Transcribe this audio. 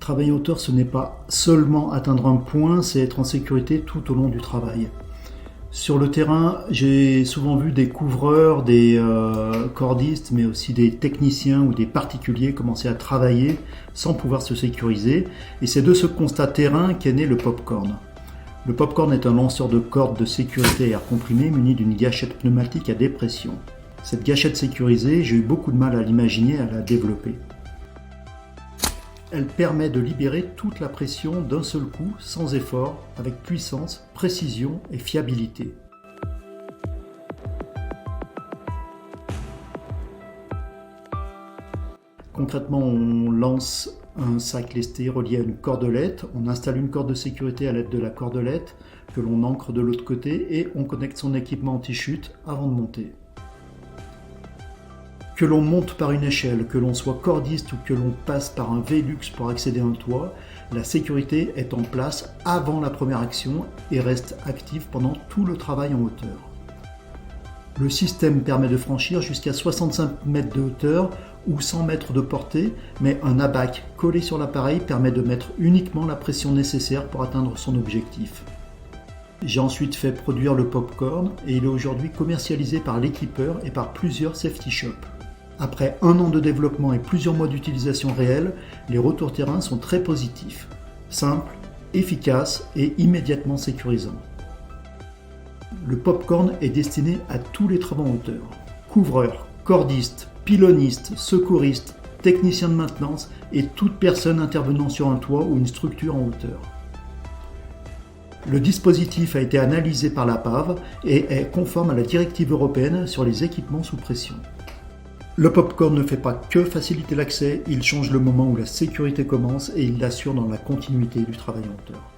Travailler en hauteur, ce n'est pas seulement atteindre un point, c'est être en sécurité tout au long du travail. Sur le terrain, j'ai souvent vu des couvreurs, des cordistes, mais aussi des techniciens ou des particuliers commencer à travailler sans pouvoir se sécuriser. Et c'est de ce constat terrain qu'est né le popcorn. Le popcorn est un lanceur de cordes de sécurité à air comprimé muni d'une gâchette pneumatique à dépression. Cette gâchette sécurisée, j'ai eu beaucoup de mal à l'imaginer et à la développer. Elle permet de libérer toute la pression d'un seul coup, sans effort, avec puissance, précision et fiabilité. Concrètement, on lance un sac lesté relié à une cordelette, on installe une corde de sécurité à l'aide de la cordelette que l'on ancre de l'autre côté et on connecte son équipement anti-chute avant de monter. Que l'on monte par une échelle, que l'on soit cordiste ou que l'on passe par un Velux pour accéder à un toit, la sécurité est en place avant la première action et reste active pendant tout le travail en hauteur. Le système permet de franchir jusqu'à 65 mètres de hauteur ou 100 mètres de portée, mais un abac collé sur l'appareil permet de mettre uniquement la pression nécessaire pour atteindre son objectif. J'ai ensuite fait produire le popcorn et il est aujourd'hui commercialisé par l'équipeur et par plusieurs safety shops. Après 1 an de développement et plusieurs mois d'utilisation réelle, les retours terrain sont très positifs, simples, efficaces et immédiatement sécurisants. Le popcorn est destiné à tous les travaux en hauteur. Couvreurs, cordistes, pylonistes, secouristes, techniciens de maintenance et toute personne intervenant sur un toit ou une structure en hauteur. Le dispositif a été analysé par la PAV et est conforme à la directive européenne sur les équipements sous pression. Le popcorn ne fait pas que faciliter l'accès, il change le moment où la sécurité commence et il l'assure dans la continuité du travail en hauteur.